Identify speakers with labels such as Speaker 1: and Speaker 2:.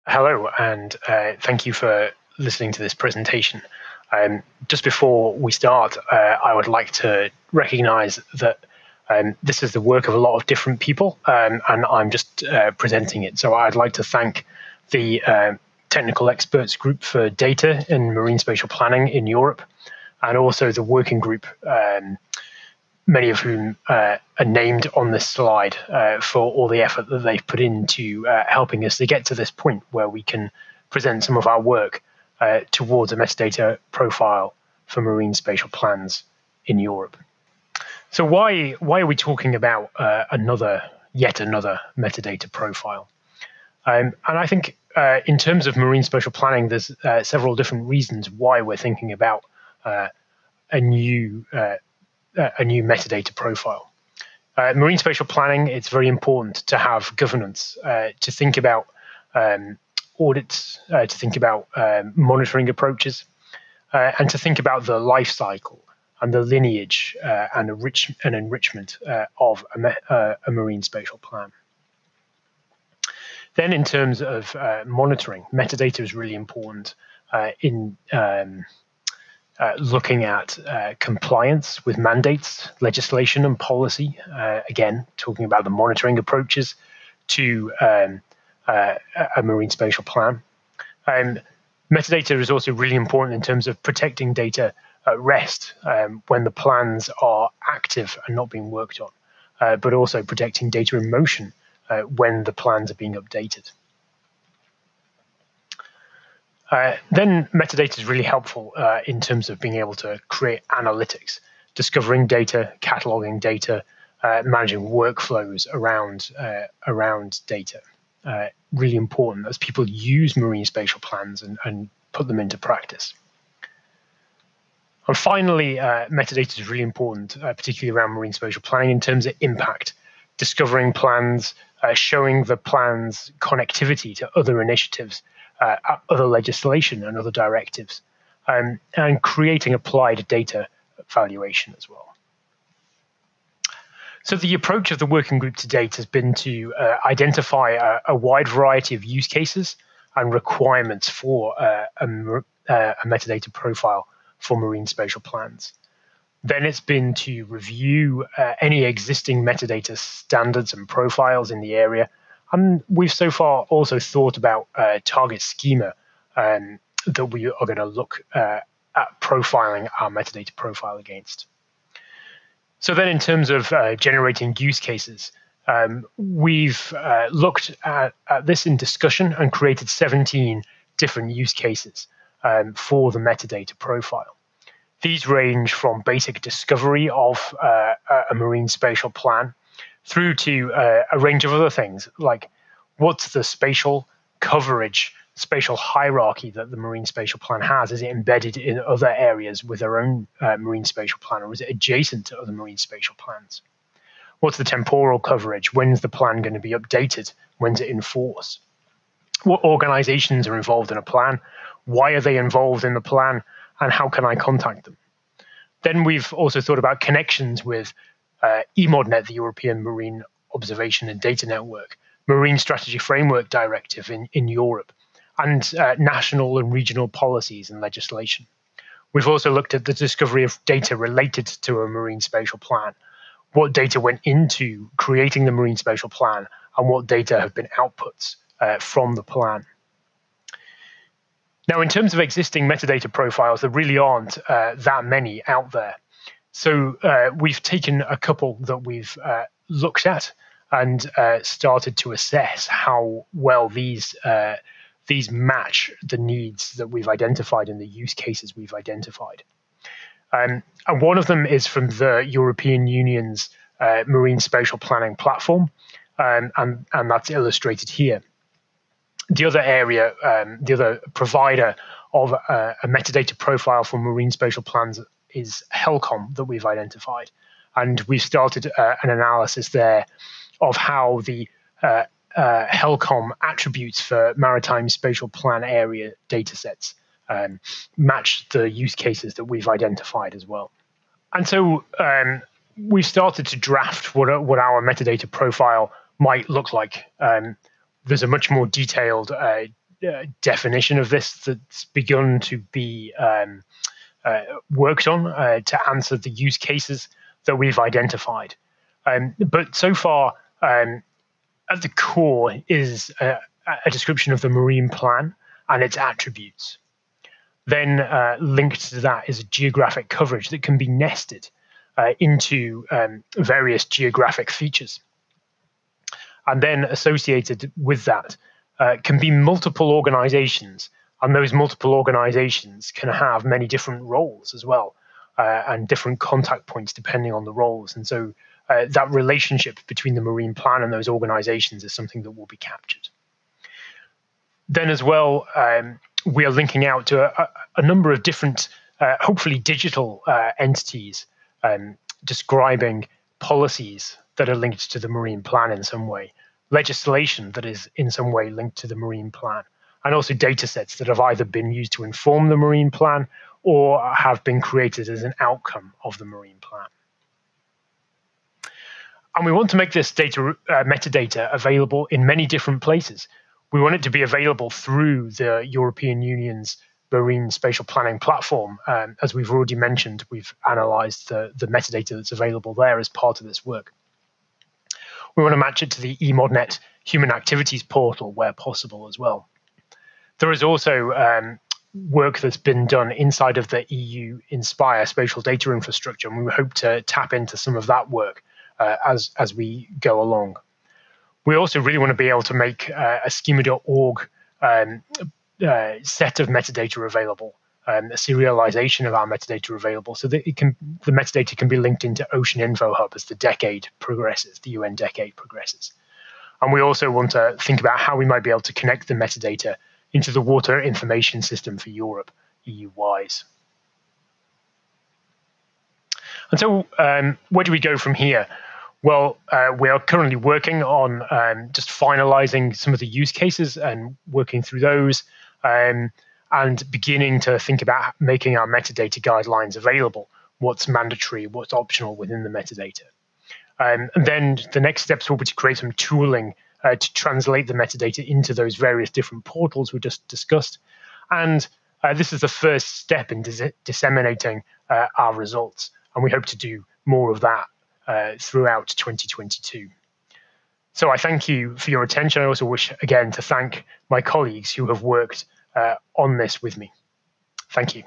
Speaker 1: Hello, and thank you for listening to this presentation. Just before we start, I would like to recognize that this is the work of a lot of different people, and I'm just presenting it. So I'd like to thank the technical experts group for data in marine spatial planning in Europe, and also the working group, many of whom are named on this slide, for all the effort that they've put into helping us to get to this point where we can present some of our work towards a metadata profile for marine spatial plans in Europe. So why are we talking about yet another metadata profile? And I think in terms of marine spatial planning, there's several different reasons why we're thinking about a new metadata profile. Marine spatial planning, it's very important to have governance, to think about audits, to think about monitoring approaches, and to think about the life cycle and the lineage and enrichment of a marine spatial plan. Then in terms of monitoring, metadata is really important in looking at compliance with mandates, legislation, and policy. Again, talking about the monitoring approaches to a marine spatial plan. Metadata is also really important in terms of protecting data at rest when the plans are active and not being worked on, but also protecting data in motion when the plans are being updated. Then metadata is really helpful in terms of being able to create analytics, discovering data, cataloging data, managing workflows around data. Really important as people use marine spatial plans and put them into practice. And finally, metadata is really important, particularly around marine spatial planning in terms of impact, discovering plans, showing the plans connectivity to other initiatives, other legislation and other directives, and creating applied data valuation as well. So the approach of the working group to date has been to identify a wide variety of use cases and requirements for a metadata profile for marine spatial plans. Then it's been to review any existing metadata standards and profiles in the area. And we've so far also thought about target schema that we are going to look at profiling our metadata profile against. So then in terms of generating use cases, we've looked at this in discussion and created 17 different use cases for the metadata profile. These range from basic discovery of a marine spatial plan through to a range of other things, like what's the spatial coverage, spatial hierarchy that the marine spatial plan has? Is it embedded in other areas with their own marine spatial plan, or is it adjacent to other marine spatial plans? What's the temporal coverage? When's the plan going to be updated? When's it in force? What organizations are involved in a plan? Why are they involved in the plan? And how can I contact them? Then we've also thought about connections with EMODNet, the European Marine Observation and Data Network, Marine Strategy Framework Directive in Europe, and national and regional policies and legislation. We've also looked at the discovery of data related to a marine spatial plan, what data went into creating the marine spatial plan, and what data have been outputs from the plan. Now, in terms of existing metadata profiles, there really aren't that many out there. So we've taken a couple that we've looked at and started to assess how well these match the needs that we've identified and the use cases we've identified. And one of them is from the European Union's Marine Spatial Planning platform, and that's illustrated here. The other area, the other provider of a metadata profile for marine spatial plans is HELCOM that we've identified. And we've started an analysis there of how the HELCOM attributes for maritime spatial plan area datasets match the use cases that we've identified as well. And so we've started to draft what our metadata profile might look like. There's a much more detailed definition of this that's begun to be worked on to answer the use cases that we've identified. But so far, at the core is a description of the marine plan and its attributes. Then linked to that is a geographic coverage that can be nested into various geographic features. And then associated with that can be multiple organizations, and those multiple organizations can have many different roles as well, and different contact points depending on the roles. And so that relationship between the marine plan and those organizations is something that will be captured. Then as well, we are linking out to a number of different, hopefully digital entities describing policies that are linked to the marine plan in some way, legislation that is in some way linked to the marine plan, and also data sets that have either been used to inform the marine plan or have been created as an outcome of the marine plan. And we want to make this data metadata available in many different places. We want it to be available through the European Union's Marine Spatial Planning platform. As we've already mentioned, we've analyzed the metadata that's available there as part of this work. We want to match it to the eModNet Human Activities portal where possible as well. There is also work that's been done inside of the EU Inspire spatial data infrastructure, and we hope to tap into some of that work as we go along. We also really want to be able to make a schema.org set of metadata available, a serialization of our metadata available, so that the metadata can be linked into Ocean Info Hub as the decade progresses, the UN decade progresses. And we also want to think about how we might be able to connect the metadata into the Water Information System for Europe, EU-wise. And so where do we go from here? Well, we are currently working on just finalizing some of the use cases and working through those, and beginning to think about making our metadata guidelines available, what's mandatory, what's optional within the metadata. And then the next steps will be to create some tooling to translate the metadata into those various different portals we just discussed. And this is the first step in disseminating our results, and we hope to do more of that throughout 2022. So I thank you for your attention. I also wish again to thank my colleagues who have worked on this with me. Thank you.